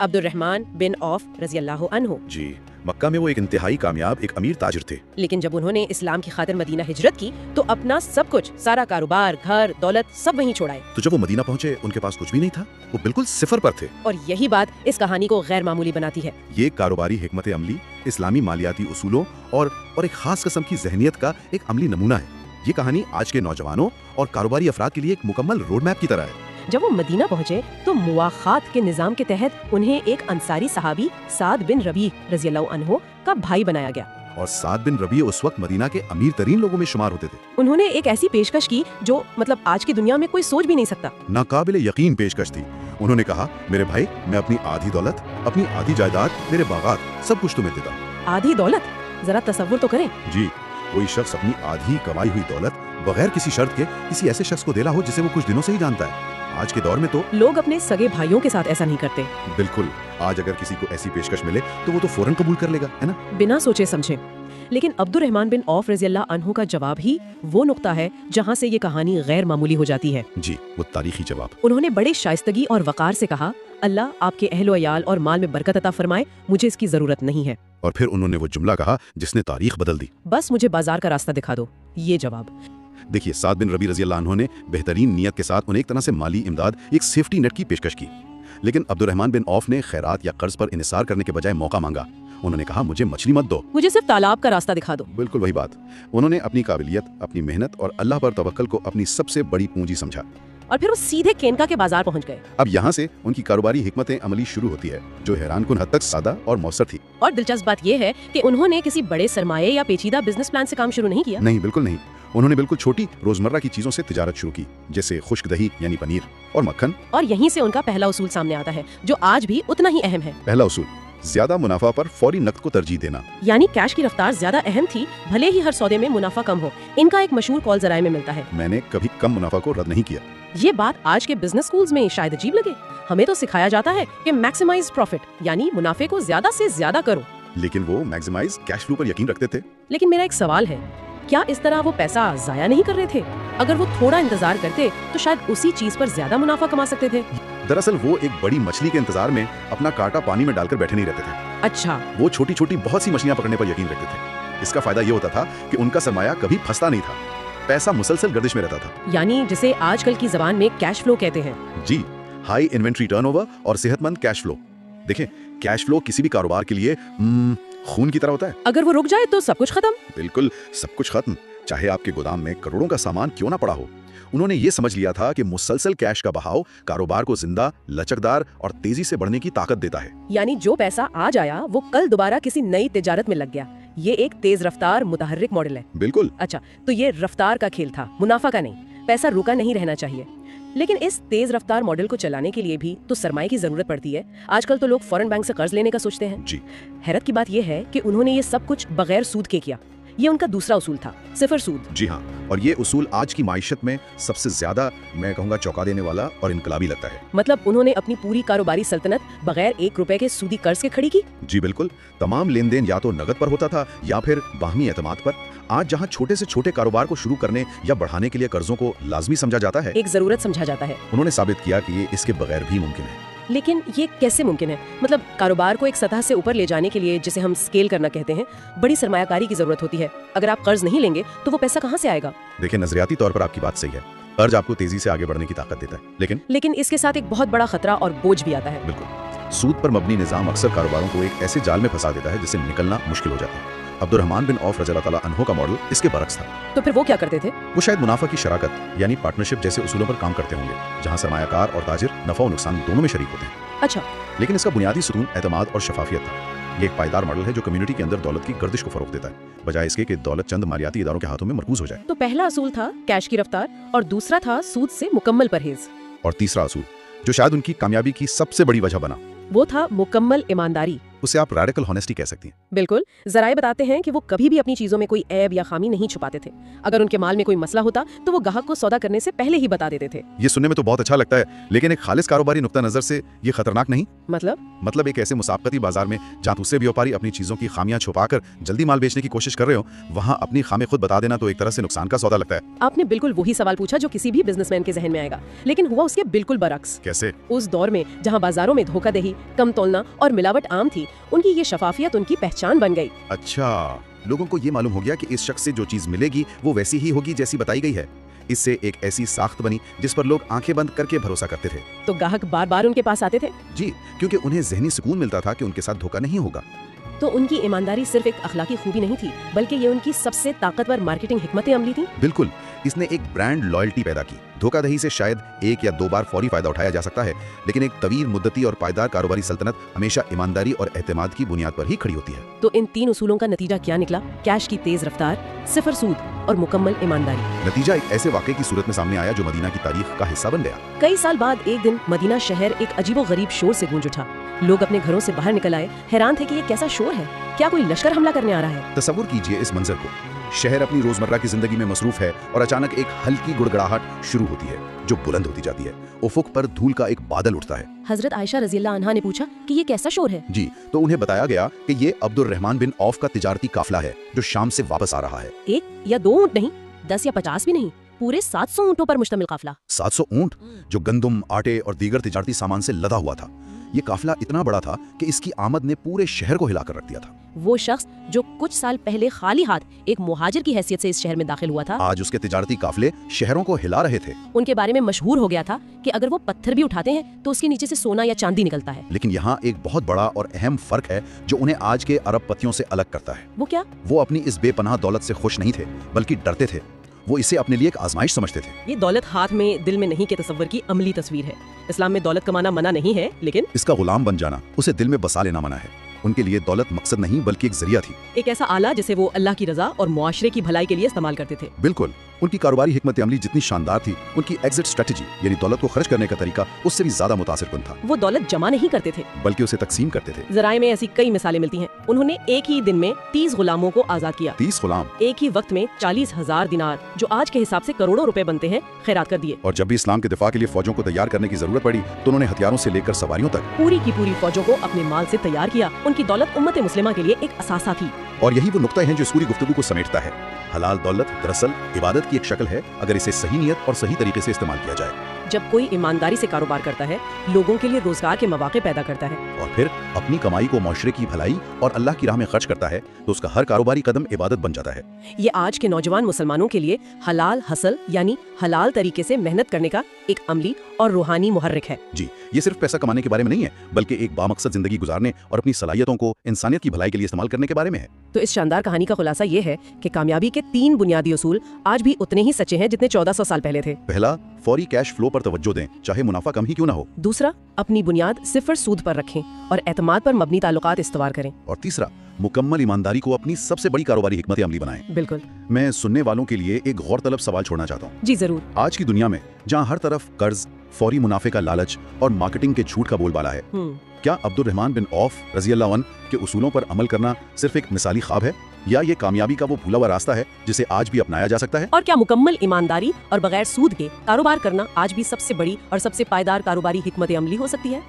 عبد الرحمن بن औफ रज़ी अल्लाह अन्हु। जी, मक्का में वो एक इंतहाई कामयाब एक अमीर ताजिर थे। लेकिन जब उन्होंने इस्लाम की खातिर मदीना हिजरत की तो अपना सब कुछ, सारा कारोबार, घर, दौलत सब वहीं छोड़ाए। तो जब वो मदीना पहुंचे उनके पास कुछ भी नहीं था, वो बिल्कुल सिफर पर थे। और यही बात इस कहानी को गैर मामूली बनाती है। ये कारोबारी हिकमत अमली, इस्लामी मालियाती उसूलों और एक खास किस्म की जहनियत का एक अमली नमूना है। ये कहानी आज के नौजवानों और कारोबारी अफराद के लिए एक मुकम्मल रोड मैप की तरह है। जब वो मदीना पहुंचे तो मुआखात के निजाम के तहत उन्हें एक अंसारी सहाबी साद बिन रबी रज़ी अल्लाह अन्हु का भाई बनाया गया। और साद बिन रबी उस वक्त मदीना के अमीर तरीन लोगों में शुमार होते थे। उन्होंने एक ऐसी पेशकश की जो मतलब आज की दुनिया में कोई सोच भी नहीं सकता। नाकाबिले यकीन पेशकश थी। उन्होंने कहा, मेरे भाई, मैं अपनी आधी दौलत, अपनी आधी जायदाद, मेरे बागात सब कुछ तुम्हें देता हूं। आधी दौलत? जरा तसव्वुर तो करें। जी, कोई शख्स अपनी आधी कमाई हुई दौलत बगैर किसी शर्त के किसी ऐसे शख्स को देना हो जिसे वो कुछ दिनों से ही जानता है। आज के दौर में तो लोग अपने सगे भाइयों के साथ ऐसा नहीं करते। बिल्कुल, आज अगर किसी को ऐसी पेशकश मिले तो वो तो फौरन कबूल कर लेगा, है ना? बिना सोचे समझे। लेकिन अब्दुल रहमान बिन औफ रज़ी अल्लाह अन्हु का जवाब ही वो नुक्ता है जहाँ से ये कहानी गैर मामूली हो जाती है। जी, वो तारीखी जवाब। उन्होंने बड़े शाइस्तगी और वकार से कहा, अल्लाह आपके अहलो अयाल और माल में बरकत अता फरमाए, मुझे इसकी जरूरत नहीं है। और फिर उन्होंने वो जुमला कहा जिसने तारीख बदल दी, बस मुझे बाजार का रास्ता दिखा दो। ये जवाब। देखिए, साद बिन रबी रज़ी अल्लाह अन्हु ने बेहतरीन नियत के साथ उन्हें एक तरह से माली इमदाद, एक सेफ्टी नेट की पेशकश की। लेकिन अब्दुर्रहमान बिन औफ ने खैरात या कर्ज पर इन्हिसार करने के बजाय मौका मांगा। उन्होंने कहा, मुझे मछली मत दो, मुझे सिर्फ तालाब का रास्ता दिखा दो। बिल्कुल वही बात। उन्होंने अपनी काबिलियत, अपनी मेहनत और अल्लाह पर तवक्कल को अपनी सबसे बड़ी पूंजी समझा। और फिर वो सीधे केनका के बाजार पहुंच गए। अब यहाँ से उनकी कारोबारी हिकमत अमली शुरू होती है, जो हैरानकुन हद तक सादा और मौसर थी। और दिलचस्प बात यह है कि उन्होंने किसी बड़े सरमाए या पेचीदा बिजनेस प्लान से काम शुरू नहीं किया। नहीं, बिल्कुल नहीं। उन्होंने बिल्कुल छोटी रोजमर्रा की चीजों से तिजारत शुरू की, जैसे खुश्क दही यानी पनीर और मक्खन। और यहीं से उनका पहला उसूल सामने आता है, जो आज भी उतना ही अहम है। पहला उसूल, ज्यादा मुनाफा पर फौरी नकद को तरजीह देना। यानी कैश की रफ्तार ज्यादा अहम थी, भले ही हर सौदे में मुनाफा कम हो। इनका एक मशहूर कॉल जराए में मिलता है, मैंने कभी कम मुनाफा को रद्द नहीं किया। ये बात आज के बिजनेस स्कूल्स में शायद अजीब लगे। हमें तो सिखाया जाता है कि मैक्सिमाइज प्रॉफिट, यानी मुनाफे को ज्यादा से ज्यादा करो। लेकिन वो मैक्सिमाइज कैश फ्लो पर यकीन रखते थे। लेकिन मेरा एक सवाल है, क्या इस तरह वो पैसा जाया नहीं कर रहे थे? अगर वो थोड़ा इंतजार करते तो शायद उसी चीज पर ज्यादा मुनाफा कमा सकते थे। दरअसल वो एक बड़ी मछली के इंतजार में अपना कांटा पानी में डालकर बैठे नहीं रहते थे। अच्छा। वो छोटी छोटी बहुत सी मछलियां पकड़ने पर यकीन रखते थे। इसका फायदा ये होता था कि उनका सरमाया कभी फंसता नहीं था, पैसा मुसलसल गर्दिश में रहता था। यानी जिसे आजकल की जबान में कैश फ्लो कहते हैं। जी, हाई इन्वेंट्री टर्नओवर और सेहतमंद कैश फ्लो। देखें, कैश फ्लो किसी भी कारोबार के लिए खून की तरह होता है। अगर वो रुक जाए तो सब कुछ खत्म। बिल्कुल, सब कुछ खत्म, चाहे आपके गोदाम में करोड़ों का सामान क्यों ना पड़ा हो। उन्होंने ये समझ लिया था कि मुसलसल कैश का बहाव कारोबार को जिंदा, लचकदार और तेजी से बढ़ने की ताकत देता है। यानी जो पैसा आज आया वो कल दोबारा किसी नई तिजारत में लग गया। ये एक तेज रफ्तार मुतहर्रिक मॉडल है। बिल्कुल। अच्छा, तो ये रफ्तार का खेल था, मुनाफा का नहीं। पैसा रुका नहीं रहना चाहिए। लेकिन इस तेज रफ्तार मॉडल को चलाने के लिए भी तो सरमाए की जरूरत पड़ती है। आजकल तो लोग फौरन बैंक से कर्ज लेने का सोचते हैं। जी। हैरत की बात यह है कि उन्होंने ये सब कुछ बगैर सूद के किया। ये उनका दूसरा उसूल था, सिफर सूद। जी हाँ, और ये उसूल आज की माइशत में सबसे ज्यादा, मैं कहूँगा, चौंका देने वाला और इनकलाबी लगता है। मतलब उन्होंने अपनी पूरी कारोबारी सल्तनत बगैर 1 रुपए के सूदी कर्ज के खड़ी की। जी बिल्कुल। तमाम लेन देन या तो नगद पर होता था या फिर बाहमी एतमाद पर। आज जहाँ छोटे से छोटे कारोबार को शुरू करने या बढ़ाने के लिए कर्जों को लाजमी समझा जाता है, एक जरूरत समझा जाता है, उन्होंने साबित किया कि ये इसके बगैर भी मुमकिन है। लेकिन ये कैसे मुमकिन है? मतलब कारोबार को एक सतह से ऊपर ले जाने के लिए, जिसे हम स्केल करना कहते हैं, बड़ी सरमायाकारी की जरूरत होती है। अगर आप कर्ज नहीं लेंगे तो वो पैसा कहाँ से आएगा? देखिए, नजरियाती तौर पर आपकी बात सही है। कर्ज आपको तेजी से आगे बढ़ने की ताकत देता है, लेकिन इसके साथ एक बहुत बड़ा खतरा और बोझ भी आता है। बिल्कुल। सूद पर मबनी निजाम अक्सर कारोबारों को एक ऐसे जाल में फंसा देता है जिससे निकलना मुश्किल हो जाता है। अब्दुर्रहमान बिन औफ रज़ी अल्लाह अन्हु का मॉडल इसके बरक्स था। तो फिर वो क्या करते थे? वो शायद मुनाफा की शराकत यानी पार्टनरशिप जैसे उसूलों पर काम करते होंगे, जहाँ सरमायाकार और ताजिर नफा और नुकसान दोनों में शरीक होते हैं। अच्छा। लेकिन इसका बुनियादी सुतून एतमाद और शफाफियत था। ये एक पायदार मॉडल है जो कम्युनिटी के अंदर दौलत की गर्दिश को फरोग देता है, बजाय इसके कि दौलत चंद मालियाती इदारों के हाथों में मरकूज हो जाए। तो पहला असूल था कैश की रफ्तार, और दूसरा था सूद से मुकम्मल परहेज। और तीसरा असूल, जो शायद उनकी कामयाबी की सबसे बड़ी वजह बना, वो था मुकम्मल ईमानदारी। उसे आप रेडिकल हॉनेस्टी कह सकती हैं। बिल्कुल, जराए बताते हैं कि वो कभी भी अपनी चीजों में कोई ऐब या खामी नहीं छुपाते थे। अगर उनके माल में कोई मसला होता तो वो ग्राहक को सौदा करने से पहले ही बता देते थे। ये सुनने में तो बहुत अच्छा लगता है, लेकिन एक खालिस कारोबारी नुक्ता नजर से ये खतरनाक नहीं? मतलब एक ऐसे मुसाबकती बाजार में जहाँ दूसरे व्यापारी अपनी चीजों की खामियां छुपाकर जल्दी माल बेचने की कोशिश कर रहे हो, वहाँ अपनी खामी खुद बता देना तो एक तरह से नुकसान का सौदा लगता है। आपने बिल्कुल वही सवाल पूछा जो किसी भी बिजनेसमैन के जहन में आएगा, लेकिन हुआ उसके बिल्कुल बरक्स। कैसे? उस दौर में जहाँ बाजारों में धोखाधड़ी, कम तोलना और मिलावट आम थी, उनकी ये शफाफियत उनकी पहचान बन गई। अच्छा, लोगों को ये मालूम हो गया कि इस शख्स से जो चीज मिलेगी वो वैसी ही होगी जैसी बताई गई है। इससे एक ऐसी साख्त बनी जिस पर लोग आंखें बंद करके भरोसा करते थे। तो ग्राहक बार बार उनके पास आते थे? जी, क्योंकि उन्हें ज़हनी सुकून मिलता था कि उनके साथ धोखा नहीं होगा। तो उनकी ईमानदारी सिर्फ एक अखलाकी खूबी नहीं थी, बल्कि ये उनकी सबसे ताकतवर मार्केटिंग हिकमत अमली थी। बिल्कुल, इसने एक ब्रांड लॉयल्टी पैदा की। धोखाधड़ी से शायद एक या दो बार फौरी फायदा उठाया जा सकता है, लेकिन एक तवील मुद्दती और पायदार कारोबारी सल्तनत हमेशा ईमानदारी और एतमाद की बुनियाद पर ही खड़ी होती है। तो इन 3 उसूलों का नतीजा क्या निकला? कैश की तेज रफ्तार, सिफर सूद और मुकम्मल ईमानदारी। नतीजा एक ऐसे वाक़े की सूरत में सामने आया जो मदीना की तारीख का हिस्सा बन गया। कई साल बाद एक दिन मदीना शहर एक अजीबोगरीब शोर से गूंज उठा। लोग अपने घरों से बाहर निकल आए, हैरान थे कि ये कैसा शोर है, क्या कोई लश्कर हमला करने आ रहा है? तसव्वुर कीजिए इस मंजर को। शहर अपनी रोजमर्रा की जिंदगी में मसरूफ है और अचानक एक हल्की गुड़गड़ाहट शुरू होती है जो बुलंद होती जाती है। उफुक पर धूल का एक बादल उठता है। हजरत आयशा रज़ियल्लाहु अन्हा ने पूछा कि ये कैसा शोर है? जी, तो उन्हें बताया गया कि ये अब्दुर्रहमान बिन औफ का तिजारती काफिला है जो शाम से वापस आ रहा है। 1 या 2 ऊँट नहीं, 10 या 50 भी नहीं, पूरे 700 ऊँटों पर मुश्तमिल काफिला। 700 ऊँट जो गंदम, आटे और दीगर तिजारती सामान से लदा हुआ था। ये काफिला इतना बड़ा था कि इसकी आमद ने पूरे शहर को हिलाकर रख दिया था। वो शख्स जो कुछ साल पहले खाली हाथ एक मुहाजिर की हैसियत से इस शहर में दाखिल हुआ था, आज उसके तिजारती काफिले शहरों को हिला रहे थे। उनके बारे में मशहूर हो गया था कि अगर वो पत्थर भी उठाते हैं तो उसके नीचे से सोना या चांदी निकलता है। लेकिन यहाँ एक बहुत बड़ा और अहम फर्क है जो उन्हें आज के अरब पतियों से अलग करता है। वो क्या? वो अपनी इस बेपनाह दौलत से खुश नहीं थे, बल्कि डरते थे। वो इसे अपने लिए एक आजमाइश समझते थे। ये दौलत हाथ में दिल में नहीं के तस्वर की अमली तस्वीर है। इस्लाम में दौलत कमाना मना नहीं है, लेकिन इसका गुलाम बन जाना, उसे दिल में बसा लेना मना है। उनके लिए दौलत मकसद नहीं बल्कि एक जरिया थी, एक ऐसा आला जिसे वो अल्लाह की रजा और मुआशरे की भलाई के लिए इस्तेमाल करते थे। बिल्कुल, उनकी कारोबारी हिकमत अमली जितनी शानदार थी, उनकी एग्जिट स्ट्रेटजी यानी दौलत को खर्च करने का तरीका उससे भी ज्यादा मुतासिरकुन था। वो दौलत जमा नहीं करते थे, बल्कि उसे तकसीम करते थे। जराए में ऐसी कई मिसालें मिलती हैं। उन्होंने एक ही दिन में 30 गुलामों को आजाद किया। 30 गुलाम एक ही वक्त में 40,000 दिनार, जो आज के हिसाब से करोड़ों रुपए बनते हैं, खैरात कर दिए। और जब भी इस्लाम के दिफा के लिए फौजों को तैयार करने की जरूरत पड़ी तो उन्होंने हथियारों से लेकर सवारियों तक पूरी की पूरी फौजों को अपने माल से तैयार किया। उनकी दौलत उम्मत मुस्लिमा के लिए एक असासा थी। और यही वो नुक्ता है जो इस पूरी गुफ्तगू को समेटता है। हलाल दौलत दरअसल इबादत की एक शक्ल है अगर इसे सही नियत और सही तरीके से इस्तेमाल किया जाए। जब कोई ईमानदारी से कारोबार करता है, लोगों के लिए रोजगार के मौके पैदा करता है और फिर अपनी कमाई को मुआशरे की भलाई और अल्लाह की राह में खर्च करता है, तो उसका हर कारोबारी कदम इबादत बन जाता है। ये आज के नौजवान मुसलमानों के लिए हलाल हसल यानी हलाल तरीके से मेहनत करने का एक अमली और रूहानी मुहर्रिक है। जी, ये सिर्फ पैसा कमाने के बारे में नहीं है, बल्कि एक बामकसद जिंदगी गुजारने और अपनी सलाहियतों को इंसानियत की भलाई के लिए इस्तेमाल करने के बारे में है। तो इस शानदार कहानी का खुलासा ये है कि कामयाबी के 3 बुनियादी उसूल आज भी उतने ही सच्चे हैं जितने 1400 साल पहले थे। पहला, फौरी कैश फ्लो पर तवज्जो दें, चाहे मुनाफा कम ही क्यों ना हो। दूसरा, अपनी बुनियाद सिफर सूद पर रखें और एतमाद पर मबनी ताल्लुकात इस्तवार करें। और तीसरा, मुकम्मल ईमानदारी को अपनी सबसे बड़ी कारोबारी हिकमत अमली बनाएं। बिल्कुल। मैं सुनने वालों के लिए एक गौरतलब सवाल छोड़ना चाहता हूँ। जी जरूर। आज की दुनिया में जहाँ हर तरफ कर्ज, फौरी मुनाफे का लालच और मार्केटिंग के झूठ का बोलबाला है, क्या अब्दुर्रहमान बिन औफ रज़ियल्लाहु अन्हु के उसूलों पर अमल करना सिर्फ एक मिसाली ख्वाब है, या ये कामयाबी का वो भूला हुआ रास्ता है जिसे आज भी अपनाया जा सकता है? और क्या मुकम्मल ईमानदारी और बगैर सूद के कारोबार करना आज भी सबसे बड़ी और सबसे पायदार कारोबारी हिकमत अमली हो सकती है?